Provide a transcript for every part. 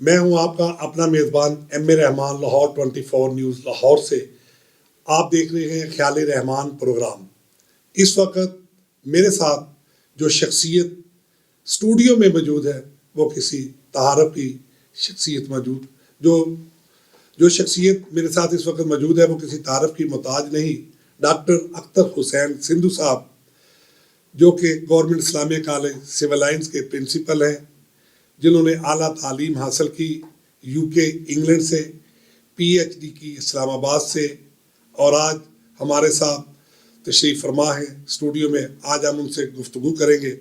میں ہوں آپ کا اپنا میزبان ایم اے رحمان، لاہور 24 نیوز لاہور سے. آپ دیکھ رہے ہیں خیال رحمان پروگرام. اس وقت میرے ساتھ جو شخصیت اسٹوڈیو میں موجود ہے وہ کسی تعارف کی شخصیت جو شخصیت میرے ساتھ اس وقت موجود ہے وہ کسی تعارف کی محتاج نہیں. ڈاکٹر اختر حسین سندھو صاحب جو کہ گورنمنٹ اسلامیہ کالج سول لائنس کے پرنسپل ہیں، جنہوں نے اعلیٰ تعلیم حاصل کی UK انگلینڈ سے، PhD کی اسلام آباد سے، اور آج ہمارے ساتھ تشریف فرما ہیں اسٹوڈیو میں. آج ہم ان سے گفتگو کریں گے.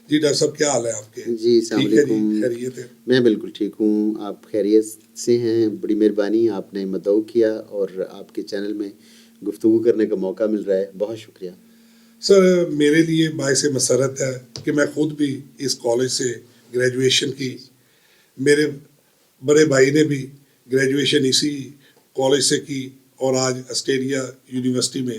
جی ڈاکٹر صاحب کیا حال ہے آپ کے؟ جی السلام علیکم. خیریت ہے؟ میں بالکل ٹھیک ہوں. آپ خیریت سے ہیں؟ بڑی مہربانی، آپ نے مدعو کیا اور آپ کے چینل میں گفتگو کرنے کا موقع مل رہا ہے. بہت شکریہ. سر میرے لیے باعث مسرت ہے کہ میں خود بھی اس کالج سے گریجویشن کی. میرے بڑے بھائی نے بھی گریجویشن اسی کالج سے کی اور آج آسٹریلیا یونیورسٹی میں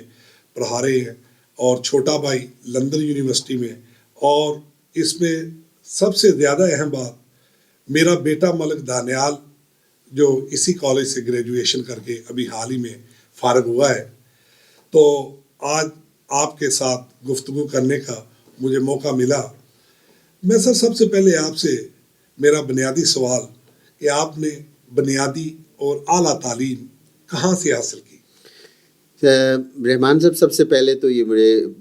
پڑھا رہے ہیں، اور چھوٹا بھائی لندن یونیورسٹی میں. اور اس میں سب سے زیادہ اہم بات، میرا بیٹا ملک دانیال جو اسی کالج سے گریجویشن کر کے ابھی حال ہی میں فارغ ہوا ہے. تو آج آپ کے ساتھ گفتگو کرنے کا مجھے موقع ملا. میں سر سب سے پہلے آپ سے میرا بنیادی سوال کہ آپ نے بنیادی اور اعلیٰ تعلیم کہاں سے حاصل کی؟ رحمان صاحب، سب سے پہلے تو یہ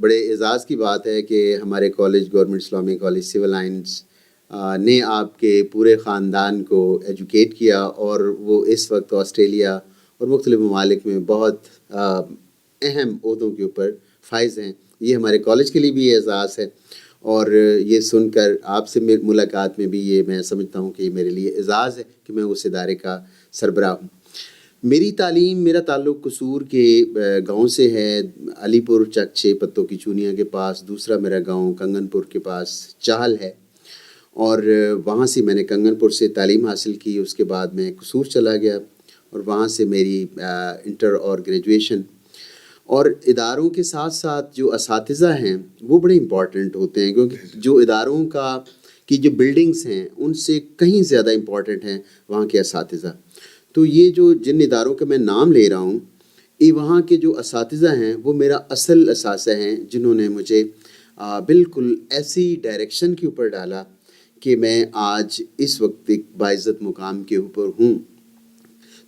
بڑے اعزاز کی بات ہے کہ ہمارے کالج گورنمنٹ اسلامی کالج سول لائنس نے آپ کے پورے خاندان کو ایجوکیٹ کیا، اور وہ اس وقت آسٹریلیا اور مختلف ممالک میں بہت اہم عہدوں کے اوپر فائز ہیں. یہ ہمارے کالج کے لیے بھی اعزاز ہے، اور یہ سن کر آپ سے ملاقات میں بھی یہ میں سمجھتا ہوں کہ یہ میرے لیے اعزاز ہے کہ میں اس ادارے کا سربراہ ہوں. میری تعلیم، میرا تعلق قصور کے گاؤں سے ہے، علی پور چک 6 پتوں کی چونیاں کے پاس. دوسرا میرا گاؤں کنگن پور کے پاس چاہل ہے، اور وہاں سے میں نے کنگن پور سے تعلیم حاصل کی. اس کے بعد میں قصور چلا گیا اور وہاں سے میری انٹر اور گریجویشن. اور اداروں کے ساتھ ساتھ جو اساتذہ ہیں وہ بڑے امپورٹنٹ ہوتے ہیں، کیونکہ جو اداروں کی جو بلڈنگس ہیں ان سے کہیں زیادہ امپورٹنٹ ہیں وہاں کے اساتذہ. تو یہ جن اداروں کا میں نام لے رہا ہوں، یہ وہاں کے جو اساتذہ ہیں وہ میرا اصل اثاثہ ہیں، جنہوں نے مجھے بالکل ایسی ڈائریکشن کے اوپر ڈالا کہ میں آج اس وقت ایک باعزت مقام کے اوپر ہوں.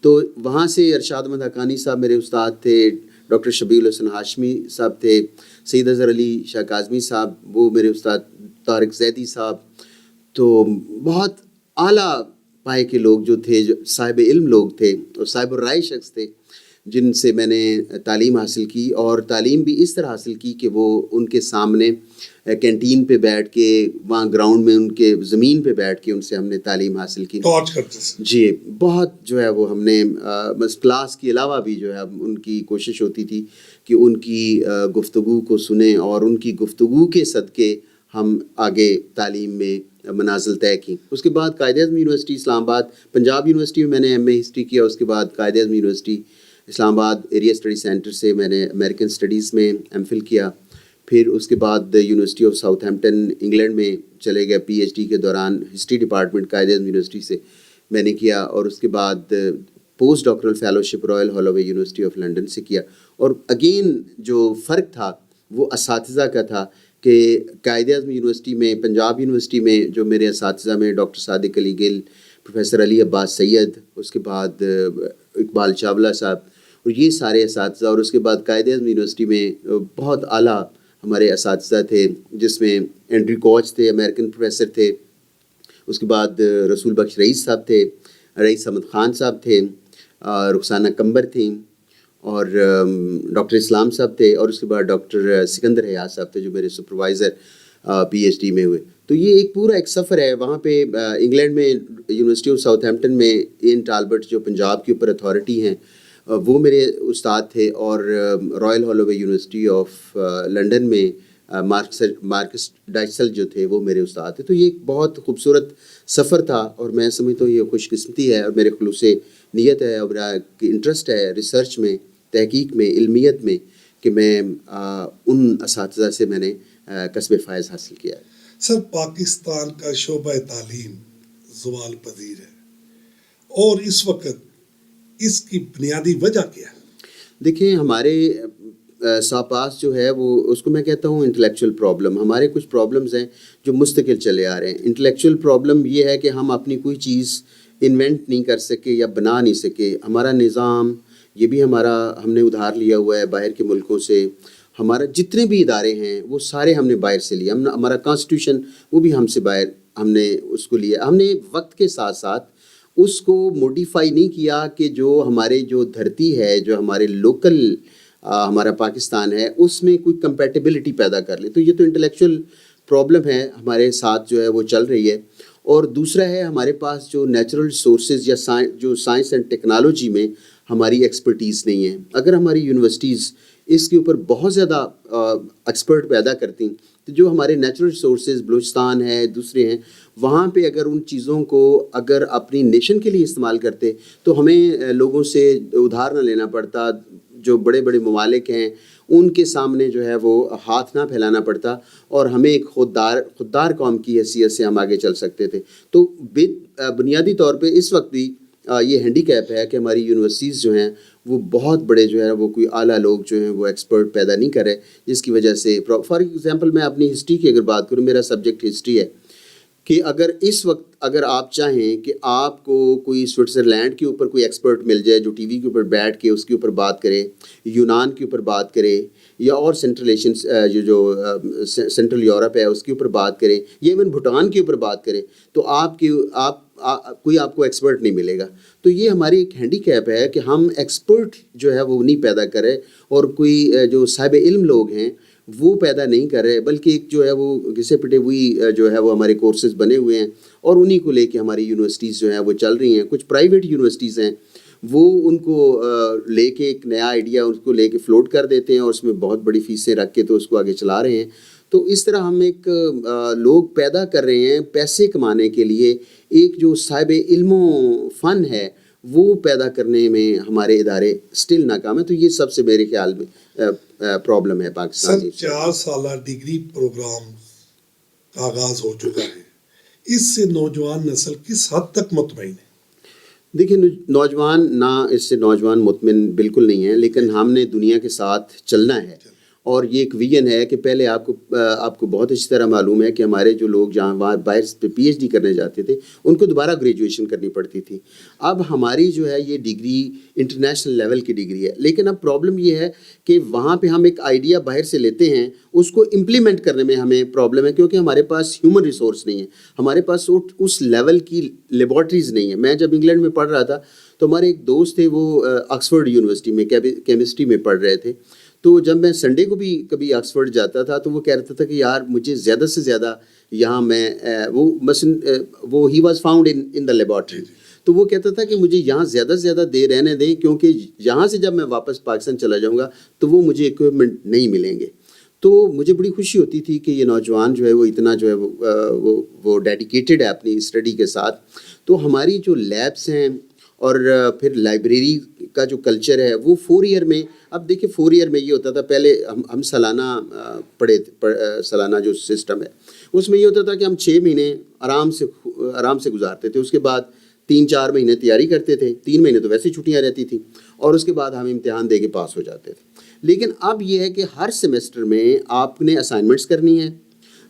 تو وہاں سے ارشاد احمد حقانی صاحب میرے استاد تھے، ڈاکٹر شبیل الحسن ہاشمی صاحب تھے، سید اظہر علی شاہ کاظمی صاحب وہ میرے استاد، طارق زیدی صاحب. تو بہت اعلیٰ پائے کے لوگ جو تھے، جو صاحب علم لوگ تھے اور صاحب الرائے شخص تھے، جن سے میں نے تعلیم حاصل کی. اور تعلیم بھی اس طرح حاصل کی کہ وہ ان کے سامنے کینٹین پہ بیٹھ کے، وہاں گراؤنڈ میں ان کے زمین پہ بیٹھ کے ان سے ہم نے تعلیم حاصل کی. جی بہت جو ہے وہ ہم نے بس کلاس کے علاوہ بھی جو ہے ان کی کوشش ہوتی تھی کہ ان کی گفتگو کو سنیں، اور ان کی گفتگو کے صدقے ہم آگے تعلیم میں منازل طے کی. اس کے بعد قائد اعظم یونیورسٹی اسلام آباد، پنجاب یونیورسٹی میں میں نے ایم اے ہسٹری کیا. اس کے بعد قائد اعظم یونیورسٹی اسلام آباد ایریا اسٹڈی سینٹر سے میں نے امریکن اسٹڈیز میں ایم فل کیا. پھر اس کے بعد university of south Hampton England میں چلے گئے. PhD کے دوران history department Quaid Azam university سے میں نے کیا. اور اس کے بعد post doctoral fellowship Royal Holloway University of London سے کیا. اور اگین جو فرق تھا وہ اساتذہ کا تھا کہ قائد اعظم یونیورسٹی میں، پنجاب یونیورسٹی میں جو میرے اساتذہ میں ڈاکٹر صادق علی گل، پروفیسر علی عباس سید، اس کے بعد اقبال چاولہ صاحب، اور یہ سارے اساتذہ. اور اس کے بعد قائد اعظم یونیورسٹی میں بہت اعلیٰ ہمارے اساتذہ تھے، جس میں اینڈریو کوچ تھے، امریکن پروفیسر تھے. اس کے بعد رسول بخش رئیس صاحب تھے، رئیس احمد خان صاحب تھے، رخسانہ کمبر تھیں، اور ڈاکٹر اسلام صاحب تھے. اور اس کے بعد ڈاکٹر سکندر حیات صاحب تھے جو میرے سپروائزر PhD میں ہوئے. تو یہ ایک پورا ایک سفر ہے. وہاں پہ انگلینڈ میں یونیورسٹی آف ساؤتھ ہیمپٹن میں این ٹالبرٹ جو پنجاب کے اوپر اتھارٹی ہیں وہ میرے استاد تھے. اور Royal Holloway University of London میں مارکس ڈائسل جو تھے وہ میرے استاد تھے. تو یہ ایک بہت خوبصورت سفر تھا، اور میں سمجھتا ہوں یہ خوش قسمتی ہے اور میرے خلوص نیت ہے اور میرا انٹرسٹ ہے ریسرچ میں، تحقیق میں، علمیت میں، کہ میں ان اساتذہ سے میں نے کسب فائز حاصل کیا ہے. سر پاکستان کا شعبہ تعلیم زوال پذیر ہے. اور اس وقت اس کی بنیادی وجہ کیا ہے؟ دیکھیں ہمارے پاس جو ہے وہ اس کو میں کہتا ہوں انٹلیکچوئل پرابلم. ہمارے کچھ پرابلمز ہیں جو مستقل چلے آ رہے ہیں. انٹلیکچوئل پرابلم یہ ہے کہ ہم اپنی کوئی چیز انوینٹ نہیں کر سکے یا بنا نہیں سکے. ہمارا نظام یہ بھی ہم نے ادھار لیا ہوا ہے باہر کے ملکوں سے. ہمارا جتنے بھی ادارے ہیں وہ سارے ہم نے باہر سے لیا. ہمارا کانسٹیٹیوشن وہ بھی ہم سے باہر ہم نے اس کو لیا. ہم نے وقت کے ساتھ ساتھ اس کو موڈیفائی نہیں کیا کہ جو ہمارے جو دھرتی ہے جو ہمارے لوکل ہمارا پاکستان ہے اس میں کوئی کمپیٹیبلٹی پیدا کر لے. تو یہ تو انٹلیکچوئل پرابلم ہے ہمارے ساتھ جو ہے وہ چل رہی ہے. اور دوسرا ہے ہمارے پاس جو نیچرل سورسز یا جو سائنس اینڈ ٹیکنالوجی میں ہماری ایکسپرٹیز نہیں ہے. اگر ہماری یونیورسٹیز اس کے اوپر بہت زیادہ ایکسپرٹ پیدا کرتی تو جو ہمارے نیچرل سورسز بلوچستان ہے دوسرے ہیں وہاں پہ اگر ان چیزوں کو اگر اپنی نیشن کے لیے استعمال کرتے تو ہمیں لوگوں سے ادھار نہ لینا پڑتا. جو بڑے بڑے ممالک ہیں ان کے سامنے جو ہے وہ ہاتھ نہ پھیلانا پڑتا اور ہمیں ایک خوددار قوم کی حیثیت سے ہم آگے چل سکتے تھے. تو بنیادی طور پہ اس وقت بھی یہ ہینڈی کیپ ہے کہ ہماری یونیورسٹیز جو ہیں وہ بہت بڑے جو ہے وہ کوئی اعلیٰ لوگ جو ہیں وہ ایکسپرٹ پیدا نہیں کر رہے, جس کی وجہ سے فار ایگزامپل میں اپنی ہسٹری کی اگر بات کروں, میرا سبجیکٹ ہسٹری ہے, کہ اگر اس وقت اگر آپ چاہیں کہ آپ کو کوئی سوئٹزرلینڈ کے اوپر کوئی ایکسپرٹ مل جائے جو ٹی وی کے اوپر بیٹھ کے اس کے اوپر بات کرے, یونان کے اوپر بات کرے, یا اور سینٹرل ایشین جو سینٹرل یورپ ہے اس کے اوپر بات کرے, یا ایون بھوٹان کے اوپر بات کرے, تو کوئی آپ کو ایکسپرٹ نہیں ملے گا. تو یہ ہماری ایک ہینڈی کیپ ہے کہ ہم ایکسپرٹ جو ہے وہ نہیں پیدا کرے اور کوئی جو صاحب علم لوگ ہیں وہ پیدا نہیں کر رہے, بلکہ ایک جو ہے وہ گھسے پٹے ہوئی جو ہے وہ ہمارے کورسز بنے ہوئے ہیں اور انہی کو لے کے ہماری یونیورسٹیز جو ہیں وہ چل رہی ہیں. کچھ پرائیویٹ یونیورسٹیز ہیں وہ ان کو لے کے ایک نیا آئیڈیا اس کو لے کے فلوٹ کر دیتے ہیں اور اس میں بہت بڑی فیسیں رکھ کے تو اس کو آگے چلا رہے ہیں. تو اس طرح ہم ایک لوگ پیدا کر رہے ہیں پیسے کمانے کے لیے. ایک جو صاحب علم و فن ہے وہ پیدا کرنے میں ہمارے ادارے سٹل ناکام ہیں. تو یہ سب سے میرے خیال میں پرابلم ہے پاکستان. 4 سالہ ڈگری پروگرام کا آغاز ہو چکا ہے, اس سے نوجوان نسل کس حد تک مطمئن ہے؟ دیکھیں اس سے نوجوان مطمئن بالکل نہیں ہیں, لیکن ہم نے دنیا کے ساتھ چلنا ہے. اور یہ ایک ویژن ہے کہ پہلے آپ کو بہت اچھی طرح معلوم ہے کہ ہمارے جو لوگ جہاں وہاں باہر پہ پی ایچ ڈی کرنے جاتے تھے ان کو دوبارہ گریجویشن کرنی پڑتی تھی. اب ہماری جو ہے یہ ڈگری انٹرنیشنل لیول کی ڈگری ہے, لیکن اب پرابلم یہ ہے کہ وہاں پہ ہم ایک آئیڈیا باہر سے لیتے ہیں, اس کو امپلیمنٹ کرنے میں ہمیں پرابلم ہے کیونکہ ہمارے پاس ہیومن ریسورس نہیں ہے, ہمارے پاس اس لیول کی لیبارٹریز نہیں ہے. میں جب انگلینڈ میں پڑھ رہا تھا تو ہمارے ایک دوست تھے وہ آکسفورڈ یونیورسٹی میں کیمسٹری میں پڑھ رہے تھے. تو جب میں سنڈے کو بھی کبھی آکسفورڈ جاتا تھا تو وہ کہہ رہا تھا کہ یار مجھے زیادہ سے زیادہ یہاں میں وہ he was found in the laboratory. تو وہ کہتا تھا کہ مجھے یہاں زیادہ سے زیادہ دیر رہنے دیں کیونکہ یہاں سے جب میں واپس پاکستان چلا جاؤں گا تو وہ مجھے اکوپمنٹ نہیں ملیں گے. تو مجھے بڑی خوشی ہوتی تھی کہ یہ نوجوان جو ہے وہ اتنا جو ہے وہ ڈیڈیکیٹڈ ہے اپنی اسٹڈی کے ساتھ. تو ہماری جو لیبس ہیں اور پھر لائبریری کا جو کلچر ہے وہ 4 ایئر میں, اب دیکھیں 4 ایئر میں یہ ہوتا تھا پہلے ہم سالانہ جو سسٹم ہے اس میں یہ ہوتا تھا کہ ہم 6 مہینے آرام سے گزارتے تھے, اس کے بعد 3-4 مہینے تیاری کرتے تھے, 3 مہینے تو ویسے چھٹیاں رہتی تھیں اور اس کے بعد ہم امتحان دے کے پاس ہو جاتے تھے. لیکن اب یہ ہے کہ ہر سیمسٹر میں آپ نے اسائنمنٹس کرنی ہے,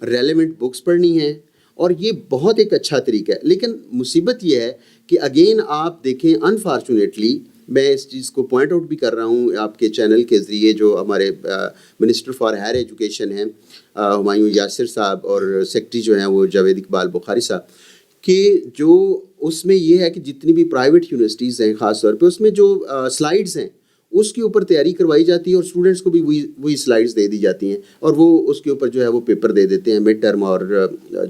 ریلیونٹ بکس پڑھنی ہیں, اور یہ بہت ایک اچھا طریقہ ہے. لیکن مصیبت یہ ہے کہ اگین آپ دیکھیں انفارچونیٹلی میں اس چیز کو پوائنٹ آؤٹ بھی کر رہا ہوں آپ کے چینل کے ذریعے, جو ہمارے منسٹر فار ہائر ایجوکیشن ہیں ہمایوں یاسر صاحب اور سیکرٹری جو ہیں وہ جاوید اقبال بخاری صاحب, کہ جو اس میں یہ ہے کہ جتنی بھی پرائیویٹ یونیورسٹیز ہیں خاص طور پہ اس میں جو سلائیڈز ہیں اس کے اوپر تیاری کروائی جاتی ہے اور اسٹوڈنٹس کو بھی وہی سلائیڈز دے دی جاتی ہیں اور وہ اس کے اوپر جو ہے وہ پیپر دے دیتے ہیں مڈ ٹرم اور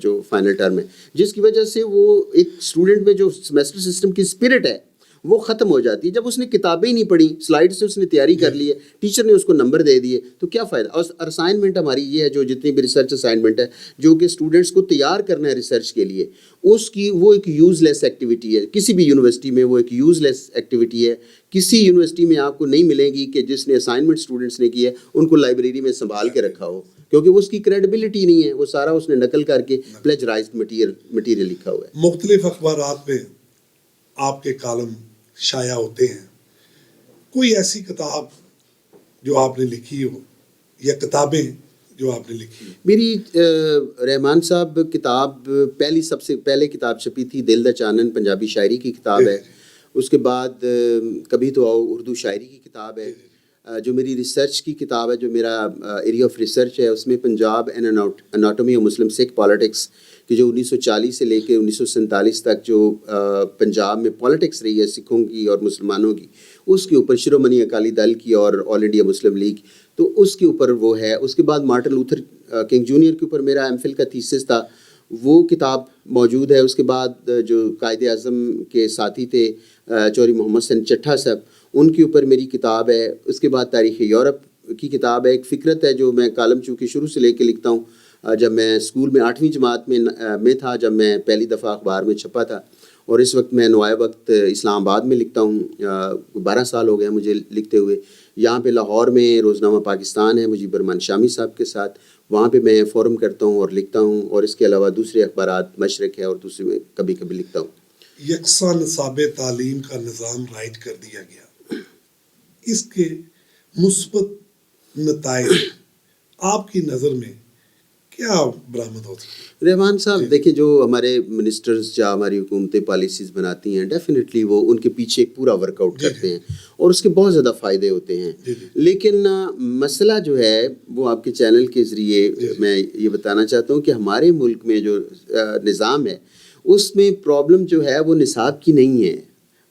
جو فائنل ٹرم ہے, جس کی وجہ سے وہ ایک اسٹوڈنٹ میں جو سیمیسٹر سسٹم کی اسپرٹ ہے وہ ختم ہو جاتی ہے. جب اس نے کتابیں ہی نہیں پڑھی, سلائیڈ سے اس نے تیاری کر لی ہے, ٹیچر نے اس کو نمبر دے دیے, تو کیا فائدہ. اور اسائنمنٹ ہماری یہ ہے جو جتنی بھی ریسرچ اسائنمنٹ ہے جو کہ اسٹوڈنٹس کو تیار کرنا ہے ریسرچ کے لیے, اس کی وہ ایک یوز لیس ایکٹیویٹی ہے. کسی بھی یونیورسٹی میں وہ ایک یوز لیس ایکٹیویٹی ہے. کسی یونیورسٹی میں آپ کو نہیں ملے گی کہ جس نے اسائنمنٹ اسٹوڈنٹس نے کی ہے ان کو لائبریری میں سنبھال کے رکھا ہو, کیونکہ اس کی کریڈیبلٹی نہیں ہے, وہ سارا اس نے نقل کر کے پلیجرائزڈ مٹیریل لکھا ہوا ہے. مختلف اخبارات میں آپ کے کالم شائع ہوتے ہیں. کوئی ایسی کتاب جو آپ نے لکھی ہو یا کتابیں جو آپ نے لکھی ہو؟ میری رحمان صاحب کتاب سب سے پہلے کتاب چھپی تھی دل دا چانن پنجابی شاعری کی کتاب ہے. اس کے بعد کبھی تو آؤ اردو شاعری کی کتاب ہے. جو میری ریسرچ کی کتاب ہے، جو میرا ایریا آف ریسرچ ہے، اس میں Punjab and anatomy of Muslim Sikh politics کہ جو 1940 سے لے کے 1947 تک جو پنجاب میں پالیٹکس رہی ہے سکھوں کی اور مسلمانوں کی، اس کے اوپر شرومنی اکالی دل کی اور آل انڈیا مسلم لیگ، تو اس کے اوپر وہ ہے. اس کے بعد مارٹن لوتھر کنگ جونیئر کے اوپر میرا ایم فل کا تھیسس تھا، وہ کتاب موجود ہے. اس کے بعد جو قائد اعظم کے ساتھی تھے چوہری محمد حسین چٹھا صاحب، ان کے اوپر میری کتاب ہے. اس کے بعد تاریخ یورپ کی کتاب ہے. ایک فکرت ہے جو میں کالم چونکہ شروع سے لے کے لکھتا ہوں. جب میں اسکول میں 8ویں جماعت میں تھا، جب میں پہلی دفعہ اخبار میں چھپا تھا، اور اس وقت میں نوائے وقت اسلام آباد میں لکھتا ہوں. 12 سال ہو گئے مجھے لکھتے ہوئے. یہاں پہ لاہور میں روزنامہ پاکستان ہے مجیب الرحمان شامی صاحب کے ساتھ، وہاں پہ میں فورم کرتا ہوں اور لکھتا ہوں. اور اس کے علاوہ دوسرے اخبارات مشرق ہے اور دوسرے میں کبھی کبھی لکھتا ہوں. یکساں نصاب تعلیم کا نظام رائج کر دیا گیا، اس کے مثبت نتائج آپ کی نظر میں کیا برآمد ہوتی ہے؟ رحمان صاحب دیکھیں، جو ہمارے منسٹرز یا ہماری حکومتیں پالیسیز بناتی ہیں، ڈیفینیٹلی وہ ان کے پیچھے ایک پورا ورک آؤٹ کرتے ہیں اور اس کے بہت زیادہ فائدے ہوتے ہیں. لیکن مسئلہ جو ہے وہ آپ کے چینل کے ذریعے میں یہ بتانا چاہتا ہوں کہ ہمارے ملک میں جو نظام ہے اس میں پرابلم جو ہے وہ نصاب کی نہیں ہے.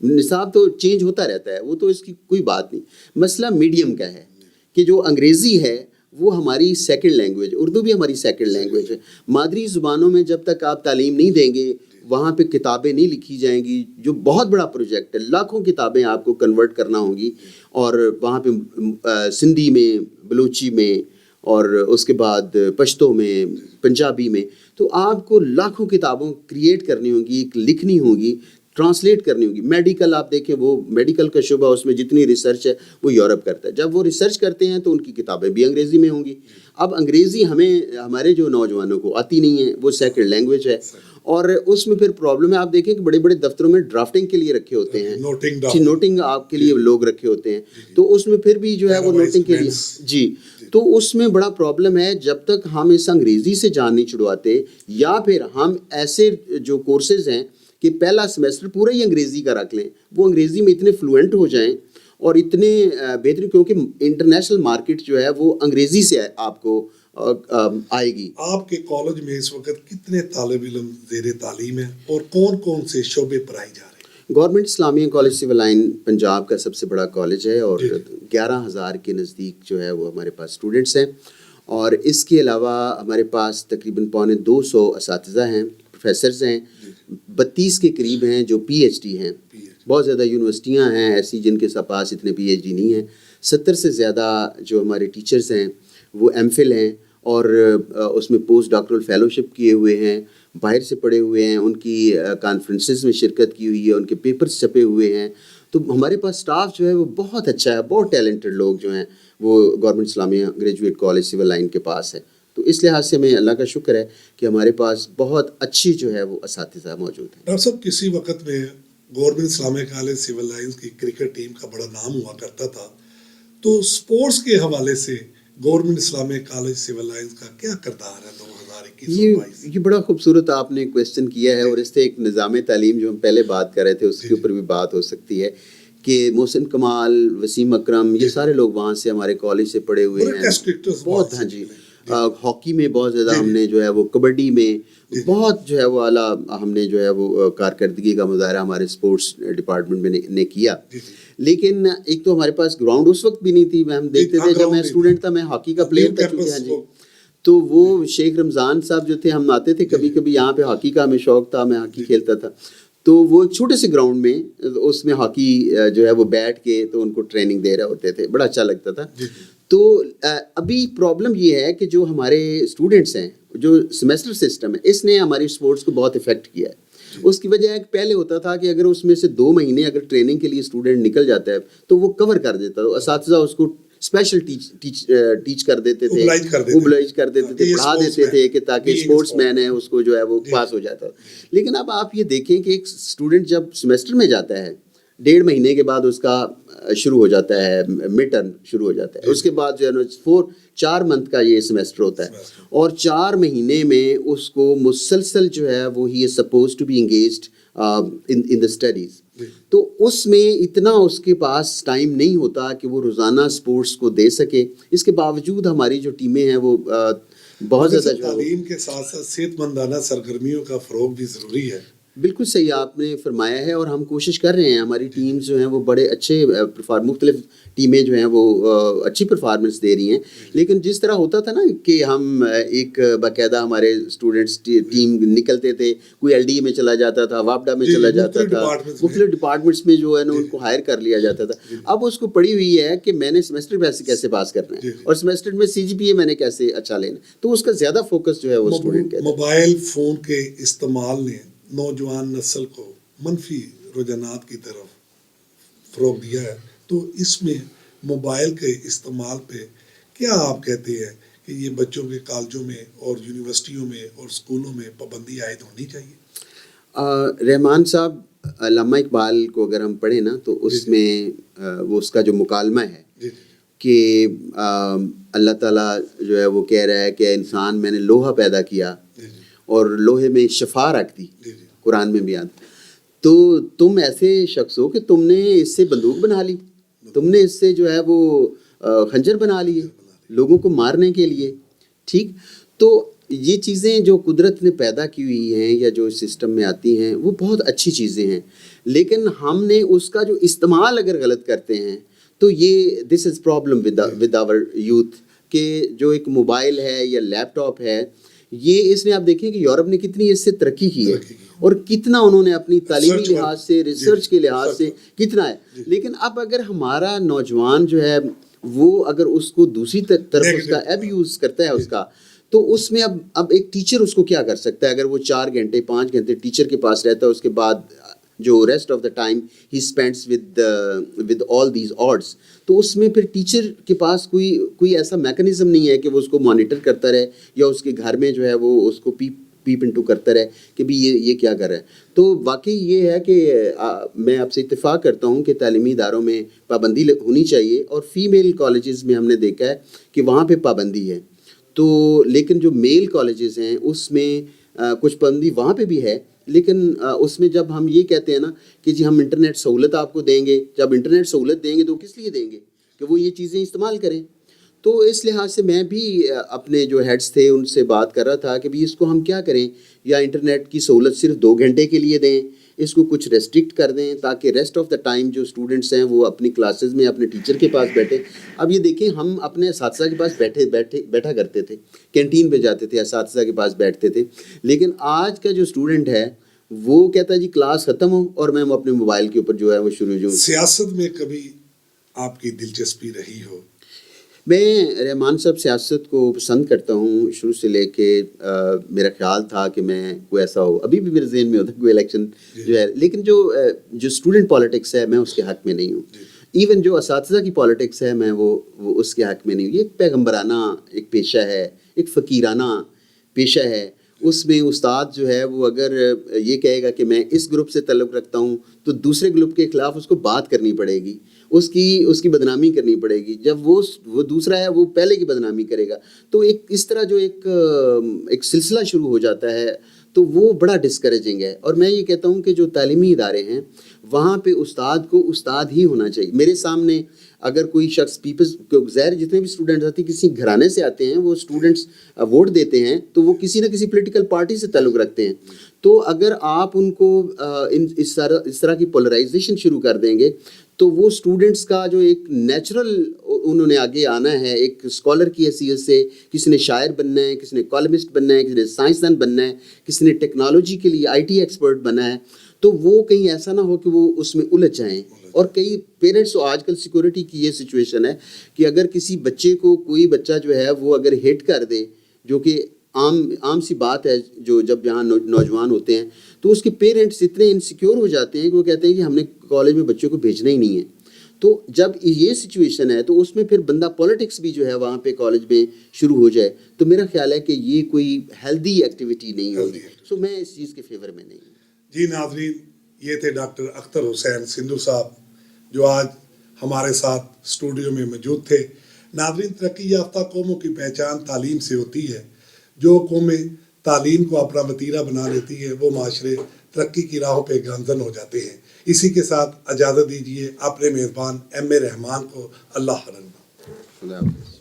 نصاب تو چینج ہوتا رہتا ہے، وہ تو اس کی کوئی بات نہیں. مسئلہ میڈیم کا ہے کہ جو انگریزی ہے وہ ہماری سیکنڈ لینگویج، اردو بھی ہماری سیکنڈ لینگویج ہے. مادری زبانوں میں جب تک آپ تعلیم نہیں دیں گے، وہاں پہ کتابیں نہیں لکھی جائیں گی، جو بہت بڑا پروجیکٹ ہے. لاکھوں کتابیں آپ کو کنورٹ کرنا ہوں گی، اور وہاں پہ سندھی میں، بلوچی میں، اور اس کے بعد پشتو میں، پنجابی میں، تو آپ کو لاکھوں کتابوں کریٹ کرنی ہوں گی، لکھنی ہوں گی، ٹرانسلیٹ کرنی ہوگی. میڈیکل آپ دیکھیں، وہ میڈیکل کا شعبہ، اس میں جتنی ریسرچ ہے وہ یورپ کرتا ہے. جب وہ ریسرچ کرتے ہیں تو ان کی کتابیں بھی انگریزی میں ہوں گی. اب انگریزی ہمارے جو نوجوانوں کو آتی نہیں ہے، وہ سیکنڈ لینگویج ہے، اور اس میں پھر پرابلم ہے. آپ دیکھیں کہ بڑے بڑے دفتروں میں ڈرافٹنگ کے لیے رکھے ہوتے ہیں، نوٹنگ آپ کے لیے لوگ رکھے ہوتے ہیں، تو اس میں پھر بھی جو ہے وہ نوٹنگ کے لیے تو اس میں بڑا پرابلم ہے. جب تک ہم اس انگریزی سے جان نہیں چھڑواتے، یا پھر ہم ایسے جو کورسز ہیں کہ پہلا سیمیسٹر پورا ہی انگریزی کا رکھ لیں، وہ انگریزی میں اتنے فلوئنٹ ہو جائیں اور اتنے بہترین، کیونکہ انٹرنیشنل مارکیٹ جو ہے وہ انگریزی سے آپ کو آئے گی. آپ کے کالج میں اس وقت کتنے طالب علم زیر تعلیم ہیں اور کون کون سے شعبے پڑھائے جا رہے ہیں؟ گورنمنٹ اسلامیہ کالج سول لائن پنجاب کا سب سے بڑا کالج ہے، اور 11,000 کے نزدیک جو ہے وہ ہمارے پاس اسٹوڈنٹس ہیں. اور اس کے علاوہ ہمارے پاس تقریباً 250 اساتذہ ہیں، پروفیسرز ہیں، 32 کے قریب ہیں جو پی ایچ ڈی ہیں. بہت زیادہ یونیورسٹیاں ہیں ایسی جن کے پاس اتنے پی ایچ ڈی نہیں ہیں. 70 سے زیادہ جو ہمارے ٹیچرز ہیں وہ ایم فل ہیں، اور اس میں پوسٹ ڈاکٹرل فیلوشپ کیے ہوئے ہیں، باہر سے پڑھے ہوئے ہیں، ان کی کانفرنسز میں شرکت کی ہوئی ہے، ان کے پیپرز چھپے ہوئے ہیں. تو ہمارے پاس سٹاف جو ہے وہ بہت اچھا ہے، بہت ٹیلنٹڈ لوگ جو ہیں وہ گورنمنٹ اسلامیہ گریجویٹ کالج سول لائن کے پاس ہے. تو اس لحاظ سے ہمیں اللہ کا شکر ہے کہ ہمارے پاس بہت اچھی جو ہے وہ اساتذہ موجود ہیں. ڈاکٹر صاحب، کسی وقت میں گورنمنٹ اسلامیہ کالج سول لائنز کی کرکٹ ٹیم کا بڑا نام ہوا کرتا تھا، تو سپورٹس کے حوالے سے گورنمنٹ اسلامیہ کالج سول لائنز کا کیا کردار ہے 2021-22؟ یہ بڑا خوبصورت آپ نے کویسچن کیا ہے، اور اس سے ایک نظام تعلیم جو ہم پہلے بات کر رہے تھے اس کے اوپر بھی بات ہو سکتی ہے کہ محسن کمال، وسیم اکرم، یہ سارے لوگ وہاں سے ہمارے کالج سے پڑھے ہوئے ہیں. بہت، ہاں جی، ہاکی میں بہت زیادہ ہم نے جو ہے وہ، کبڈی میں بہت جو ہے وہ اعلیٰ ہم نے جو ہے وہ کارکردگی کا مظاہرہ ہمارے اسپورٹس ڈپارٹمنٹ میں نے کیا. لیکن ایک تو ہمارے پاس گراؤنڈ اس وقت بھی نہیں تھی. ہم دیکھتے تھے، جب میں اسٹوڈنٹ تھا میں ہاکی کا پلیئر تھا چونکہ، ہاں جی، تو وہ شیخ رمضان صاحب جو تھے، ہم آتے تھے کبھی کبھی یہاں پہ، ہاکی کا ہمیں شوق تھا، میں ہاکی کھیلتا تھا. تو وہ ایک چھوٹے سے گراؤنڈ میں، اس میں ہاکی جو ہے وہ بیٹھ کے تو ان کو ٹریننگ دے رہے ہوتے تھے، بڑا اچھا لگتا تھا. تو ابھی پرابلم یہ ہے کہ جو ہمارے اسٹوڈنٹس ہیں، جو سیمیسٹر سسٹم ہے، اس نے ہماری اسپورٹس کو بہت افیکٹ کیا ہے. اس کی وجہ ہے کہ پہلے ہوتا تھا کہ اگر اس میں سے 2 مہینے اگر ٹریننگ کے لیے اسٹوڈنٹ نکل جاتا ہے تو وہ کور کر دیتا ہے، اساتذہ اس کو اسپیشل ٹیچ کر دیتے تھے, Oblige کر دیتے oblige کر دیتے تھے, یہ پڑھا sports دیتے man. تھے کہ تاکہ Being اسپورٹس sports. مین ہے اس کو جو ہے وہ پاس ہو جاتا. لیکن اب آپ یہ دیکھیں کہ ایک اسٹوڈنٹ جب سیمسٹر میں جاتا ہے 1.5 مہینے کے بعد اس کا شروع ہو جاتا ہے مڈ ٹرم شروع ہو جاتا ہے, اس کے بعد جو ہے نا 4 منتھ کا یہ سیمسٹر ہوتا ہے, اور 4 مہینے میں اس کو مسلسل جو ہے وہ ہی is suppose to be engaged in the studies. تو اس میں اتنا اس کے پاس ٹائم نہیں ہوتا کہ وہ روزانہ اسپورٹس کو دے سکے. اس کے باوجود ہماری جو ٹیمیں ہیں وہ بہت زیادہ جو تعلیم کے ساتھ ساتھ صحت مندانہ سرگرمیوں کا فروغ بھی ضروری ہے. بالکل صحیح آپ نے فرمایا ہے, اور ہم کوشش کر رہے ہیں. ہماری ٹیمز جو ہیں وہ بڑے اچھے مختلف ٹیمیں جو ہیں وہ اچھی پرفارمنس دے رہی ہیں. لیکن جس طرح ہوتا تھا نا کہ ہم ایک باقاعدہ ہمارے اسٹوڈنٹس ٹیم نکلتے تھے, کوئی ایل ڈی میں چلا جاتا تھا, واپڈا میں چلا جاتا تھا, مختلف ڈپارٹمنٹس میں جو ہے نا ان کو ہائر کر لیا جاتا تھا. اب اس کو پڑی ہوئی ہے کہ میں نے سیمسٹر ویسے کیسے پاس کرنا ہے, اور سیمسٹر میں سی جی پی اے میں نے کیسے اچھا لینا, تو اس کا زیادہ فوکس جو ہے وہ اسٹوڈنٹ کا. موبائل فون کے استعمال نے نوجوان نسل کو منفی رجحانات کی طرف فروغ دیا ہے. تو اس میں موبائل کے استعمال پہ کیا آپ کہتے ہیں کہ یہ بچوں کے کالجوں میں اور یونیورسٹیوں میں اور اسکولوں میں پابندی عائد ہونی چاہیے؟ رحمان صاحب, علامہ اقبال کو اگر ہم پڑھیں نا تو اس میں وہ اس کا جو مکالمہ ہے کہ اللہ تعالیٰ جو ہے وہ کہہ رہا ہے کہ انسان میں نے لوہا پیدا کیا اور لوہے میں شفا رکھ دی, قرآن میں بھی آتا. تو تم ایسے شخص ہو کہ تم نے اس سے بندوق بنا لی, تم نے اس سے جو ہے وہ خنجر بنا لیے لوگوں کو مارنے کے لیے. ٹھیک, تو یہ چیزیں جو قدرت نے پیدا کی ہوئی ہیں یا جو سسٹم میں آتی ہیں وہ بہت اچھی چیزیں ہیں, لیکن ہم نے اس کا جو استعمال اگر غلط کرتے ہیں تو یہ this is problem with our youth. کہ جو ایک موبائل ہے یا لیپ ٹاپ ہے, یہ اس میں آپ دیکھیں کہ یورپ نے کتنی اس سے ترقی کی ہے اور کتنا انہوں نے اپنی تعلیمی لحاظ سے, ریسرچ کے لحاظ سے کتنا ہے. لیکن اب اگر ہمارا نوجوان جو ہے وہ اگر اس کو دوسری طرف اس کا ایب یوز کرتا ہے اس کا, تو اس میں اب ایک ٹیچر اس کو کیا کر سکتا ہے؟ اگر وہ 4 گھنٹے 5 گھنٹے ٹیچر کے پاس رہتا ہے, اس کے بعد جو rest of the time he spends with all these odds, تو اس میں پھر ٹیچر کے پاس کوئی ایسا میکانزم نہیں ہے کہ وہ اس کو مانیٹر کرتا رہے یا اس کے گھر میں جو ہے وہ اس کو پیپ انٹو کرتا رہے کہ بھی یہ کیا کر رہا ہے. تو واقعی یہ ہے کہ میں آپ سے اتفاق کرتا ہوں کہ تعلیمی اداروں میں پابندی ہونی چاہیے, اور فیمیل کالجز میں ہم نے دیکھا ہے کہ وہاں پہ پابندی ہے. تو لیکن جو میل کالجز ہیں اس میں کچھ پابندی وہاں پہ بھی ہے, لیکن اس میں جب ہم یہ کہتے ہیں نا کہ جی ہم انٹرنیٹ سہولت آپ کو دیں گے, جب انٹرنیٹ سہولت دیں گے تو کس لیے دیں گے؟ کہ وہ یہ چیزیں استعمال کریں. تو اس لحاظ سے میں بھی اپنے جو ہیڈس تھے ان سے بات کر رہا تھا کہ بھی اس کو ہم کیا کریں, یا انٹرنیٹ کی سہولت صرف 2 گھنٹے کے لیے دیں, اس کو کچھ ریسٹرکٹ کر دیں تاکہ ریسٹ آف دا ٹائم جو اسٹوڈنٹس ہیں وہ اپنی کلاسز میں اپنے ٹیچر کے پاس بیٹھے. اب یہ دیکھیں ہم اپنے اساتذہ کے پاس بیٹھا کرتے تھے, کینٹین پہ جاتے تھے, اساتذہ کے پاس بیٹھتے تھے, لیکن آج کا جو اسٹوڈنٹ ہے وہ کہتا ہے جی کلاس ختم ہو اور میں اپنے موبائل کے اوپر جو ہے وہ شروع ہوں. سیاست میں کبھی آپ کی دلچسپی رہی ہو؟ میں رحمان صاحب سیاست کو پسند کرتا ہوں شروع سے لے کے. میرا خیال تھا کہ میں کوئی ایسا ہو, ابھی بھی میرے ذہن میں ہوتا ہے کوئی الیکشن جو ہے, لیکن جو اسٹوڈنٹ پالیٹکس ہے میں اس کے حق میں نہیں ہوں. ایون جو اساتذہ کی پالیٹکس ہے میں وہ اس کے حق میں نہیں ہوں. یہ ایک پیغمبرانہ ایک پیشہ ہے, ایک فقیرانہ پیشہ ہے. اس میں استاد جو ہے وہ اگر یہ کہے گا کہ میں اس گروپ سے تعلق رکھتا ہوں تو دوسرے گروپ کے خلاف اس کو بات کرنی پڑے گی, اس کی بدنامی کرنی پڑے گی. جب وہ دوسرا ہے وہ پہلے کی بدنامی کرے گا, تو ایک اس طرح جو ایک سلسلہ شروع ہو جاتا ہے, تو وہ بڑا ڈسکریجنگ ہے. اور میں یہ کہتا ہوں کہ جو تعلیمی ادارے ہیں وہاں پہ استاد کو استاد ہی ہونا چاہیے. میرے سامنے اگر کوئی شخص پیپلز ظاہر جتنے بھی اسٹوڈنٹس آتے ہیں کسی گھرانے سے آتے ہیں, وہ اسٹوڈنٹس ووٹ دیتے ہیں تو وہ کسی نہ کسی پولیٹیکل پارٹی سے تعلق رکھتے ہیں. تو اگر آپ ان کو اس طرح کی پولرائزیشن شروع کر دیں گے تو وہ اسٹوڈنٹس کا جو ایک نیچرل انہوں نے آگے آنا ہے ایک اسکالر کی حیثیت سے, کسی نے شاعر بننا ہے, کسی نے کالمسٹ بننا ہے, کسی نے سائنسدان بننا ہے, کسی نے ٹیکنالوجی کے لیے IT ایکسپرٹ بننا ہے, تو وہ کہیں ایسا نہ ہو کہ وہ اس میں الجھ جائیں. اور کئی پیرنٹس آج کل سیکورٹی کی یہ سچویشن ہے کہ اگر کسی بچے کو کوئی بچہ جو ہے وہ اگر ہٹ کر دے, جو کہ عام سی بات ہے جو جب یہاں نوجوان ہوتے ہیں, تو اس کے پیرنٹس اتنے انسیکیور ہو جاتے ہیں کہ وہ کہتے ہیں کہ ہم نے کالج میں بچوں کو بھیجنا ہی نہیں ہے. تو جب یہ سچویشن ہے تو اس میں پھر بندہ پولیٹکس بھی جو ہے وہاں پہ کالج میں شروع ہو جائے تو میرا خیال ہے کہ یہ کوئی ہیلدی ایکٹیویٹی نہیں ہوگی. سو میں اس چیز کے فیور میں نہیں ہوں. جی ناظرین، یہ تھے ڈاکٹر اختر حسین سندھو صاحب جو آج ہمارے ساتھ اسٹوڈیو میں موجود تھے. ناظرین، ترقی یافتہ قوموں کی پہچان تعلیم سے ہوتی ہے. جو قومیں تعلیم کو اپنا وتیرہ بنا لیتی ہے وہ معاشرے ترقی کی راہوں پہ گامزن ہو جاتے ہیں. اسی کے ساتھ اجازت دیجیے اپنے میزبان ایم اے رحمان کو. اللہ حافظ. خدا حافظ.